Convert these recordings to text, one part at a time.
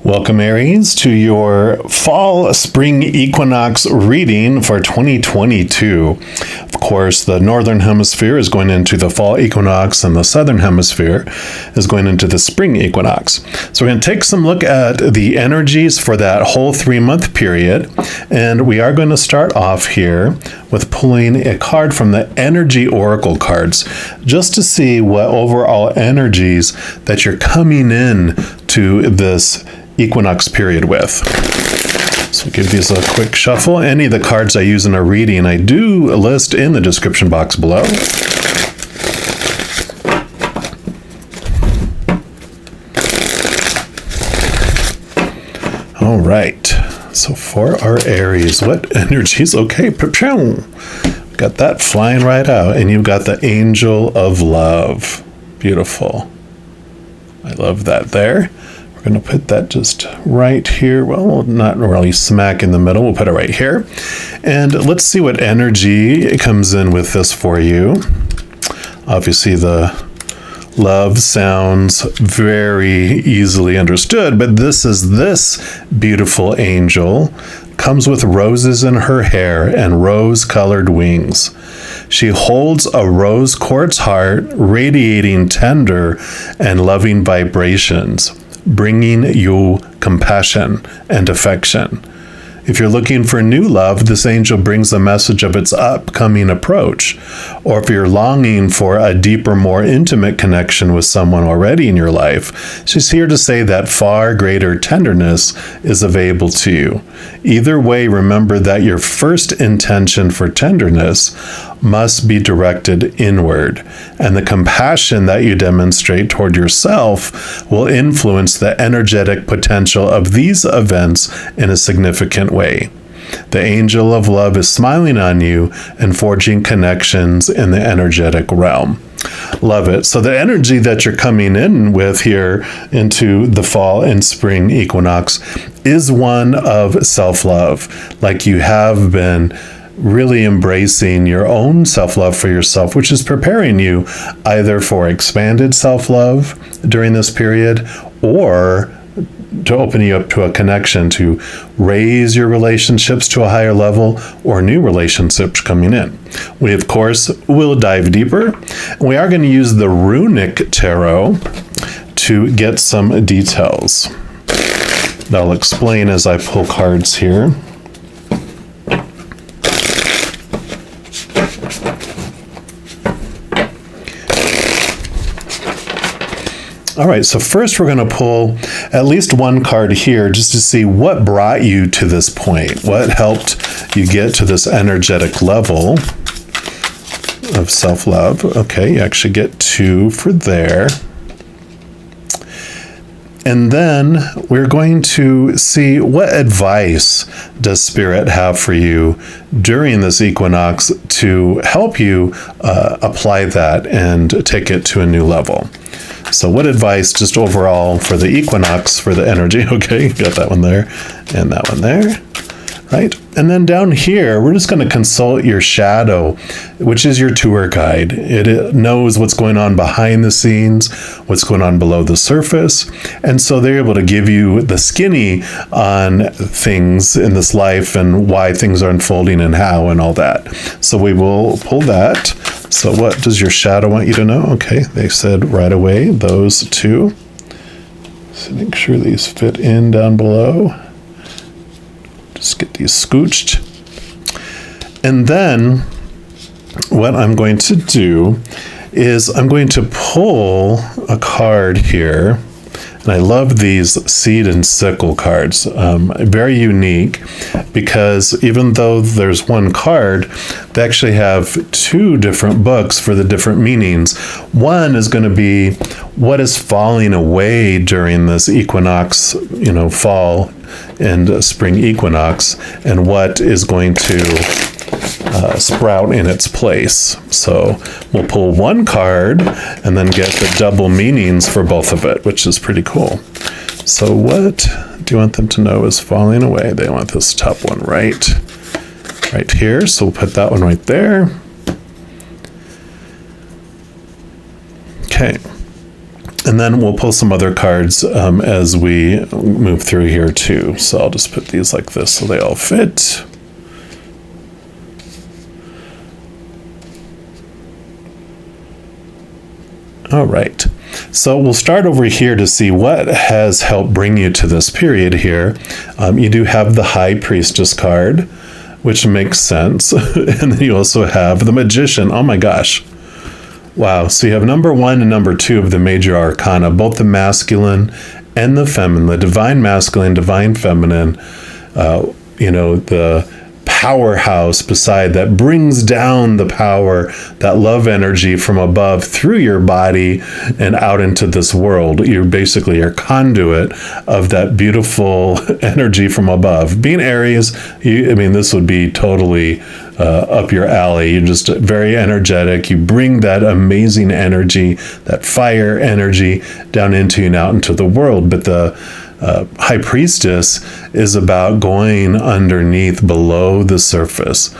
Welcome, Aries, to your fall spring equinox reading for 2022. Of course, the northern hemisphere is going into the fall equinox and the southern hemisphere is going into the spring equinox. So we're going to take some look at the energies for that whole 3-month period. And we are going to start off here with pulling a card from the energy oracle cards just to see what overall energies that you're coming in to this equinox period with. So give these a quick shuffle. Any of the cards I use in a reading, I do list in the description box below. All right. So for our Aries, what energies? Okay, got that flying right out. And you've got the Angel of Love. Beautiful. I love that there. We're going to put that just right here. Well, not really smack in the middle. We'll put it right here. And let's see what energy comes in with this for you. Obviously, the love sounds very easily understood, but this beautiful angel comes with roses in her hair and rose-colored wings. She holds a rose quartz heart radiating tender and loving vibrations, bringing you compassion and affection. If you're looking for new love, this angel brings a message of its upcoming approach. Or if you're longing for a deeper, more intimate connection with someone already in your life, she's here to say that far greater tenderness is available to you. Either way, remember that your first intention for tenderness must be directed inward, and the compassion that you demonstrate toward yourself will influence the energetic potential of these events in a significant way. The angel of love is smiling on you and forging connections in the energetic realm. Love it. So the energy that you're coming in with here into the fall and spring equinox is one of self-love, like you have been really embracing your own self-love for yourself, which is preparing you either for expanded self-love during this period or to open you up to a connection to raise your relationships to a higher level or new relationships coming in. We, of course, will dive deeper. We are going to use the runic tarot to get some details. I'll explain as I pull cards here. All right, so first we're going to pull at least one card here just to see what brought you to this point, what helped you get to this energetic level of self-love. Okay, you actually get 2 for there. And then we're going to see what advice does Spirit have for you during this equinox to help you apply that and take it to a new level. So what advice just overall for the equinox, for the energy? Okay, got that one there and that one there, right? And then down here, we're just going to consult your shadow, which is your tour guide. It knows what's going on behind the scenes, what's going on below the surface. And so they're able to give you the skinny on things in this life and why things are unfolding and how and all that. So we will pull that. So what does your shadow want you to know? Okay, they said right away, those 2. So make sure these fit in down below. Just get these scooched. And then what I'm going to do is I'm going to pull a card here. And I love these seed and sickle cards. Very unique because even though there's one card, they actually have 2 different books for the different meanings. One is going to be what is falling away during this equinox, fall and spring equinox, and what is going to sprout in its place. So we'll pull one card and then get the double meanings for both of it, which is pretty cool. So what do you want them to know is falling away? They want this top one right here. So we'll put that one right there. Okay. And then we'll pull some other cards as we move through here too. So I'll just put these like this so they all fit. All right. So we'll start over here to see what has helped bring you to this period here. You do have the High Priestess card, which makes sense. And then you also have the Magician. Oh my gosh. Wow. So you have number 1 and number 2 of the major arcana, both the masculine and the feminine, the divine masculine, divine feminine, the powerhouse beside that brings down the power, that love energy from above through your body and out into this world. You're basically a conduit of that beautiful energy from above. Being Aries, this would be totally up your alley. You're just very energetic. You bring that amazing energy, that fire energy down into you and out into the world. But the High Priestess is about going underneath, below the surface,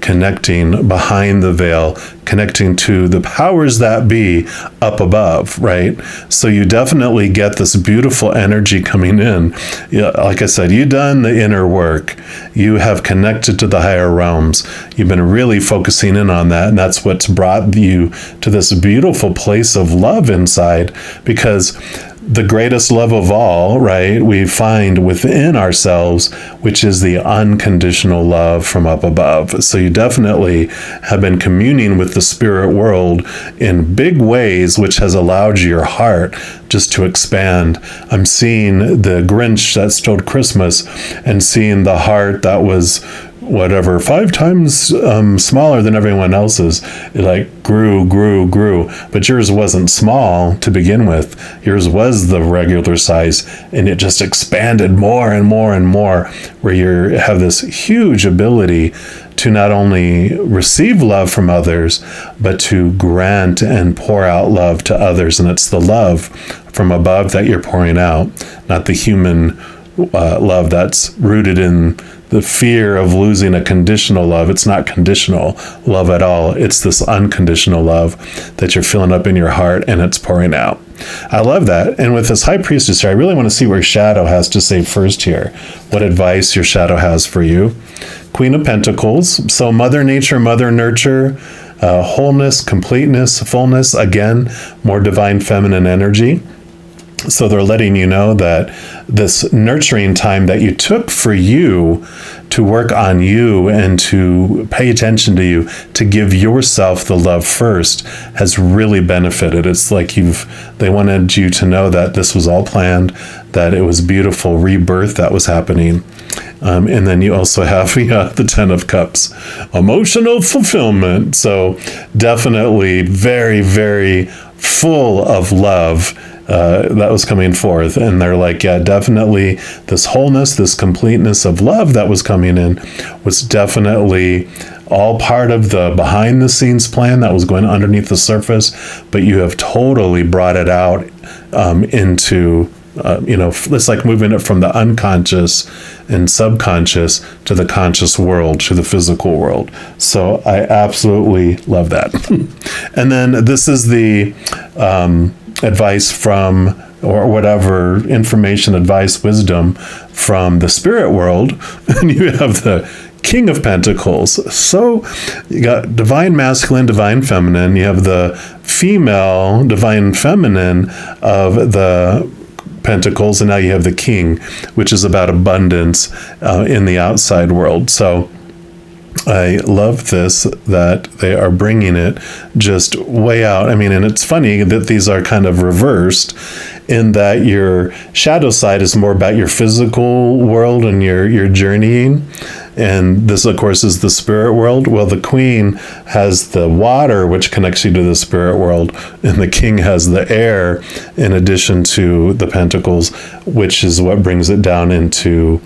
connecting behind the veil, connecting to the powers that be up above, right? So you definitely get this beautiful energy coming in. Like I said, you've done the inner work. You have connected to the higher realms. You've been really focusing in on that, and that's what's brought you to this beautiful place of love inside, because the greatest love of all, right, we find within ourselves, which is the unconditional love from up above. So you definitely have been communing with the spirit world in big ways, which has allowed your heart just to expand. I'm seeing the Grinch that stole Christmas and seeing the heart that was 5 times smaller than everyone else's. It grew, but yours wasn't small to begin with. Yours was the regular size, and it just expanded more and more and more, where you have this huge ability to not only receive love from others, but to grant and pour out love to others. And it's the love from above that you're pouring out, not the human love that's rooted in the fear of losing a conditional love. It's not conditional love at all. It's this unconditional love that you're filling up in your heart, and it's pouring out. I love that. And with this High Priestess here, I really want to see where Shadow has to say first here. What advice your Shadow has for you. Queen of Pentacles. So Mother Nature, Mother Nurture, wholeness, completeness, fullness. Again, more divine feminine energy. So they're letting you know that this nurturing time that you took for you to work on you and to pay attention to you, to give yourself the love first, has really benefited. It's like they wanted you to know that this was all planned, that it was beautiful rebirth that was happening. And then you also have the 10 of Cups, emotional fulfillment. So definitely very, very full of love. That was coming forth, and they're like, yeah, definitely this wholeness, this completeness of love that was coming in was definitely all part of the behind the scenes plan that was going underneath the surface, but you have totally brought it out into it's like moving it from the unconscious and subconscious to the conscious world, to the physical world. So I absolutely love that. And then this is the advice from, or whatever, information, advice, wisdom from the spirit world. And you have the King of Pentacles. So you got divine masculine, divine feminine. You have the female, divine feminine of the Pentacles, and now you have the King, which is about abundance in the outside world. So I love this, that they are bringing it just way out. And it's funny that these are kind of reversed, in that your shadow side is more about your physical world and your journeying. And this, of course, is the spirit world. Well, the Queen has the water, which connects you to the spirit world, and the King has the air, in addition to the Pentacles, which is what brings it down into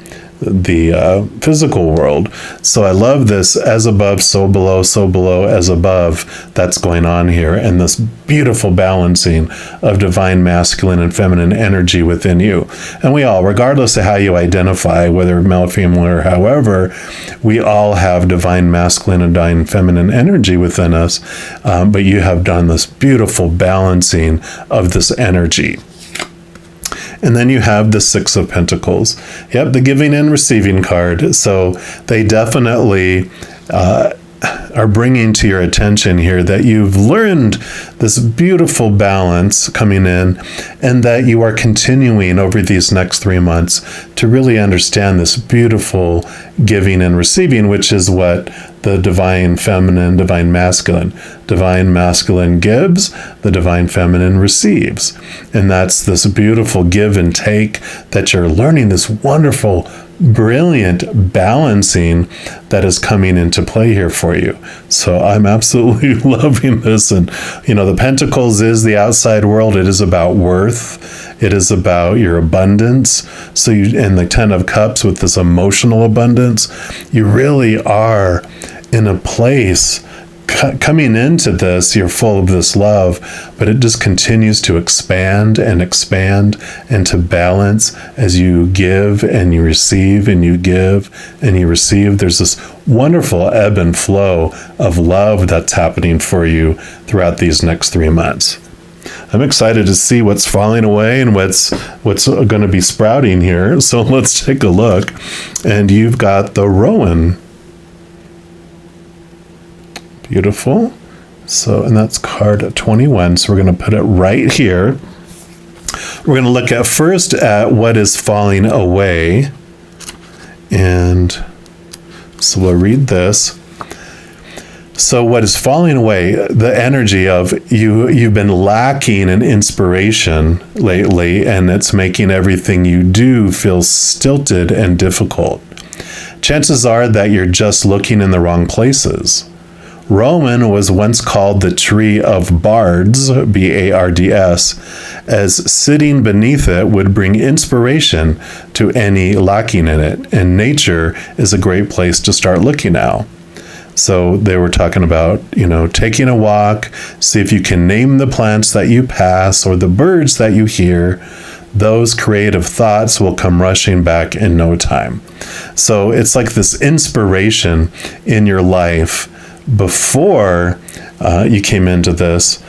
the physical world. So I love this as above, so below, as above, that's going on here, and this beautiful balancing of divine masculine and feminine energy within you. And we all, regardless of how you identify, whether male, female, or however, we all have divine masculine and divine feminine energy within us, but you have done this beautiful balancing of this energy. And then you have the Six of Pentacles. Yep, the giving and receiving card. So they definitely are bringing to your attention here that you've learned this beautiful balance coming in, and that you are continuing over these next 3 months to really understand this beautiful giving and receiving, which is what the divine feminine, divine masculine gives, the divine feminine receives. And that's this beautiful give and take that you're learning, this wonderful, brilliant balancing that is coming into play here for you. So I'm absolutely loving this. And, the Pentacles is the outside world. It is about worth. It is about your abundance. So in the Ten of Cups with this emotional abundance, you really are in a place coming into this, you're full of this love, but it just continues to expand and to balance as you give and you receive and you give and you receive. There's this wonderful ebb and flow of love that's happening for you throughout these next 3 months. I'm excited to see what's falling away and what's going to be sprouting here. So let's take a look. And you've got the Rowan. Beautiful. So, and that's card 21. So we're going to put it right here. We're going to look at first at what is falling away. And so we'll read this. So what is falling away, the energy of you've been lacking in inspiration lately, and it's making everything you do feel stilted and difficult. Chances are that you're just looking in the wrong places. Rowan was once called the tree of bards, B-A-R-D-S, as sitting beneath it would bring inspiration to any lacking in it, and nature is a great place to start looking now. So they were talking about, taking a walk, see if you can name the plants that you pass or the birds that you hear. Those creative thoughts will come rushing back in no time. So it's like this inspiration in your life before you came into this.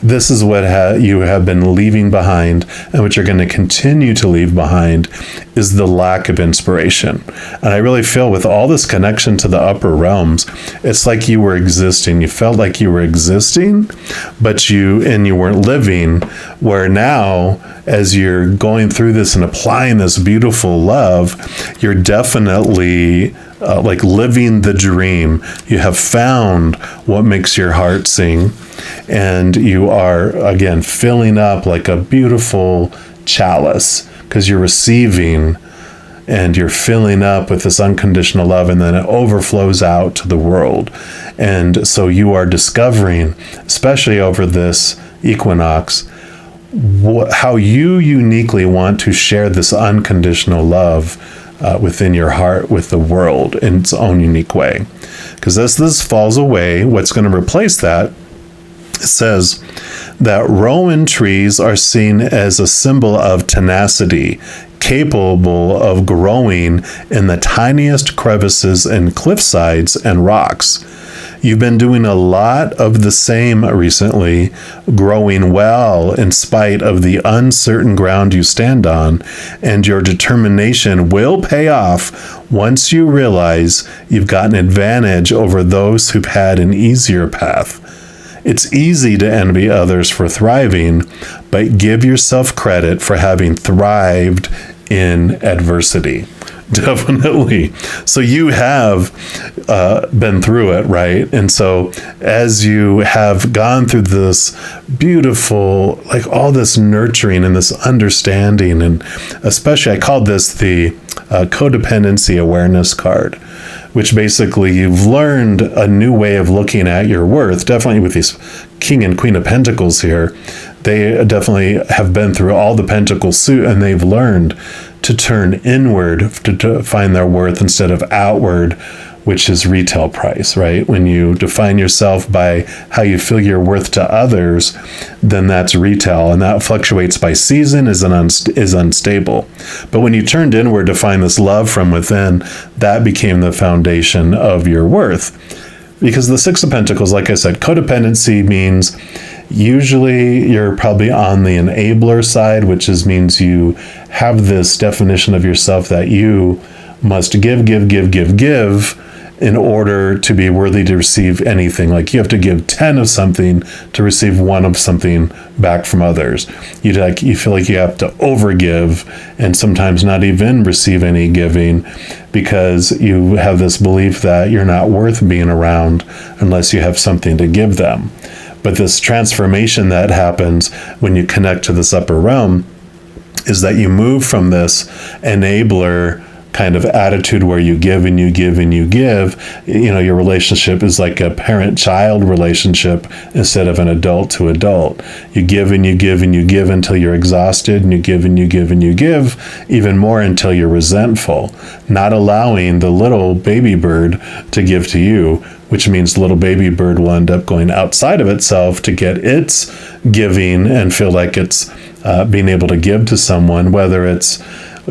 This is what you have been leaving behind, and what you're going to continue to leave behind is the lack of inspiration. And I really feel with all this connection to the upper realms, it's like you were existing. You felt like you were existing, but you weren't living, where now, as you're going through this and applying this beautiful love, you're definitely like living the dream. You have found what makes your heart sing, and you are, again, filling up like a beautiful chalice, because you're receiving and you're filling up with this unconditional love, and then it overflows out to the world. And so you are discovering, especially over this equinox, how you uniquely want to share this unconditional love within your heart with the world in its own unique way. Because as this falls away, what's going to replace that, it says that rowan trees are seen as a symbol of tenacity, capable of growing in the tiniest crevices and cliff sides and rocks. You've been doing a lot of the same recently, growing well in spite of the uncertain ground you stand on, and your determination will pay off once you realize you've got an advantage over those who've had an easier path. It's easy to envy others for thriving, but give yourself credit for having thrived in adversity. Definitely. So you have been through it, right? And so as you have gone through this beautiful, like all this nurturing and this understanding, and especially I called this the codependency awareness card, which basically you've learned a new way of looking at your worth. Definitely with these King and Queen of Pentacles here, they definitely have been through all the Pentacle suit, and they've learned to turn inward to find their worth instead of outward, which is retail price, right? When you define yourself by how you feel your worth to others, then that's retail, and that fluctuates by season, is unstable. But when you turned inward to find this love from within, that became the foundation of your worth. Because the Six of Pentacles, like I said, codependency means usually you're probably on the enabler side, which means you have this definition of yourself that you must give in order to be worthy to receive anything. Like you have to give 10 of something to receive 1 of something back from others. You feel like you have to overgive and sometimes not even receive any giving because you have this belief that you're not worth being around unless you have something to give them. But this transformation that happens when you connect to this upper realm is that you move from this enabler kind of attitude where you give and you give and you give. Your relationship is like a parent-child relationship instead of an adult to adult. You give and you give and you give until you're exhausted, and you give and you give and you give even more until you're resentful, not allowing the little baby bird to give to you, which means the little baby bird will end up going outside of itself to get its giving and feel like it's being able to give to someone, whether it's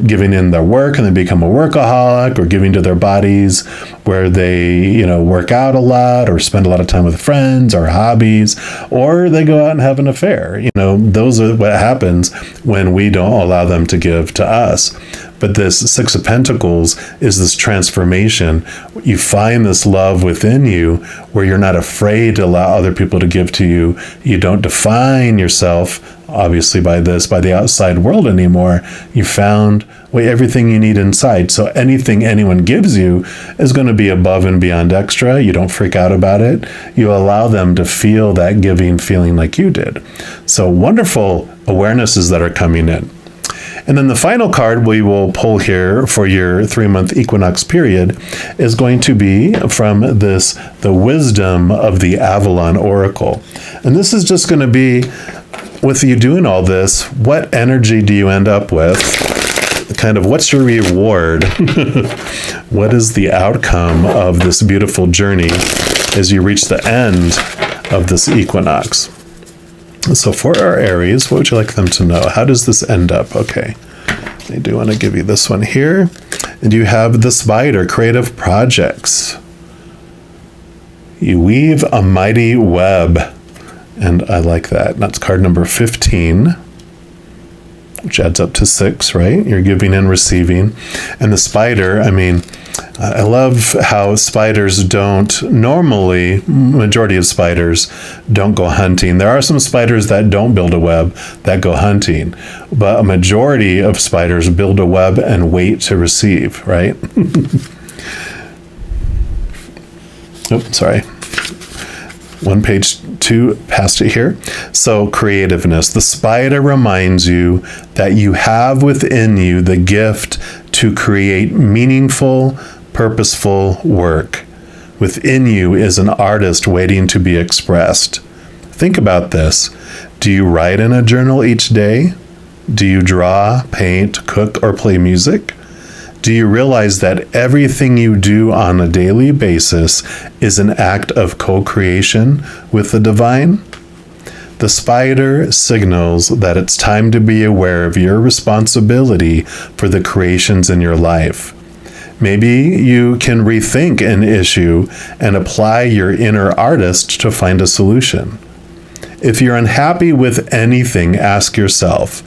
giving in their work and they become a workaholic, or giving to their bodies where they, work out a lot or spend a lot of time with friends or hobbies, or they go out and have an affair. Those are what happens when we don't allow them to give to us. But this Six of Pentacles is this transformation. You find this love within you where you're not afraid to allow other people to give to you. You don't define yourself, obviously, by the outside world anymore. You found everything you need inside. So anything anyone gives you is going to be above and beyond extra. You don't freak out about it. You allow them to feel that giving feeling like you did. So wonderful awarenesses that are coming in. And then the final card we will pull here for your 3-month equinox period is going to be from the Wisdom of the Avalon Oracle. And this is just going to be, with you doing all this, what energy do you end up with? Kind of what's your reward? What is the outcome of this beautiful journey as you reach the end of this equinox? So for our Aries, what would you like them to know? How does this end up? Okay, I do want to give you this one here. And you have the Spider, creative projects. You weave a mighty web. And I like that. That's card number 15, which adds up to 6, right? You're giving and receiving. And the spider, I love how spiders don't normally, majority of spiders don't go hunting. There are some spiders that don't build a web that go hunting, but a majority of spiders build a web and wait to receive, right? Sorry. One page two past it here. So creativeness. The spider reminds you that you have within you the gift to create meaningful, purposeful work. Within you is an artist waiting to be expressed. Think about this. Do you write in a journal each day? Do you draw, paint, cook, or play music? Do you realize that everything you do on a daily basis is an act of co-creation with the divine? The spider signals that it's time to be aware of your responsibility for the creations in your life. Maybe you can rethink an issue and apply your inner artist to find a solution. If you're unhappy with anything, ask yourself,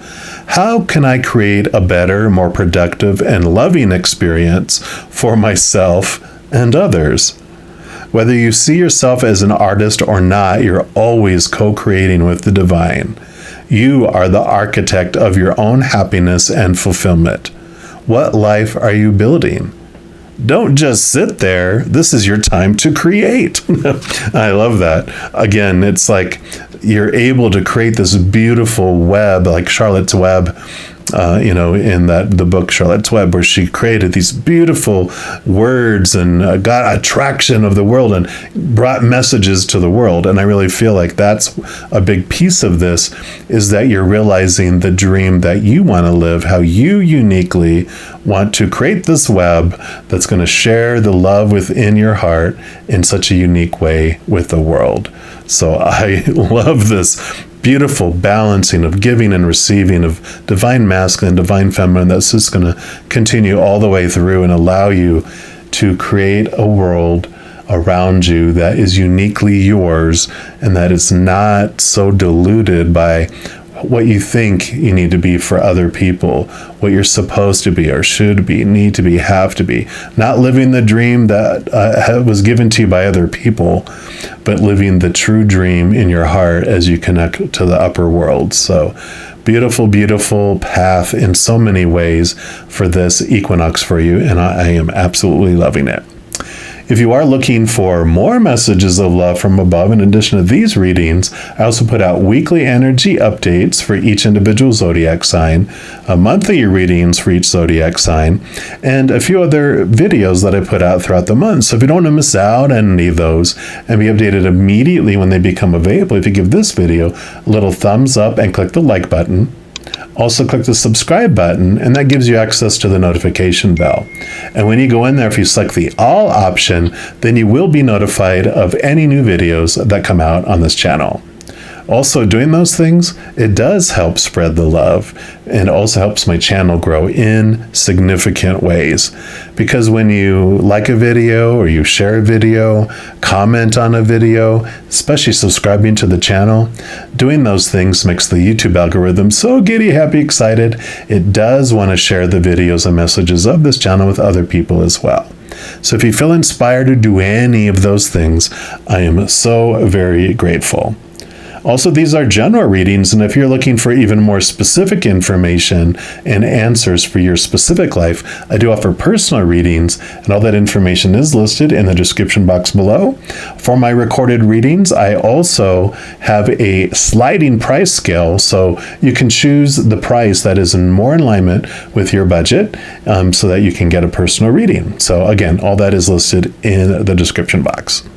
how can I create a better, more productive, and loving experience for myself and others? Whether you see yourself as an artist or not, you're always co-creating with the divine. You are the architect of your own happiness and fulfillment. What life are you building? Don't just sit there. This is your time to create. I love that. Again, it's like you're able to create this beautiful web, like Charlotte's Web, in the book Charlotte's Web, where she created these beautiful words and got attraction of the world and brought messages to the world. And I really feel like that's a big piece of this, is that you're realizing the dream that you want to live, how you uniquely want to create this web that's going to share the love within your heart in such a unique way with the world. So I love this beautiful balancing of giving and receiving, of divine masculine, divine feminine, that's just going to continue all the way through and allow you to create a world around you that is uniquely yours, and that is not so diluted by what you think you need to be for other people, what you're supposed to be or should be, need to be, have to be. Not living the dream that was given to you by other people, but living the true dream in your heart as you connect to the upper world. So beautiful, beautiful path in so many ways for this equinox for you, and I am absolutely loving it. If you are looking for more messages of love from above, in addition to these readings, I also put out weekly energy updates for each individual zodiac sign, monthly readings for each zodiac sign, and a few other videos that I put out throughout the month. So if you don't want to miss out on any of those and be updated immediately when they become available, if you give this video a little thumbs up and click the like button, also click the subscribe button, and that gives you access to the notification bell. And when you go in there, if you select the all option, then you will be notified of any new videos that come out on this channel. Also, doing those things, it does help spread the love, and also helps my channel grow in significant ways. Because when you like a video or you share a video, comment on a video, especially subscribing to the channel, doing those things makes the YouTube algorithm so giddy, happy, excited. It does want to share the videos and messages of this channel with other people as well. So if you feel inspired to do any of those things, I am so very grateful. Also, these are general readings, and if you're looking for even more specific information and answers for your specific life, I do offer personal readings, and all that information is listed in the description box below. For my recorded readings, I also have a sliding price scale, so you can choose the price that is more in alignment with your budget, so that you can get a personal reading. So again, all that is listed in the description box.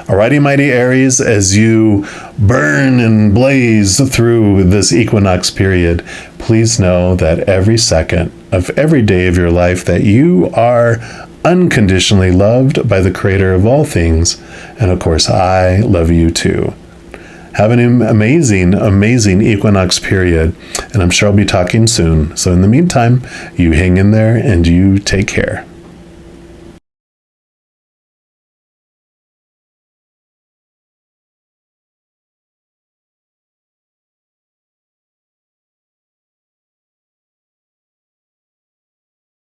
Alrighty, mighty Aries, as you burn and blaze through this equinox period, please know that every second of every day of your life that you are unconditionally loved by the creator of all things. And of course, I love you too. Have an amazing, amazing equinox period, and I'm sure I'll be talking soon. So in the meantime, you hang in there and you take care.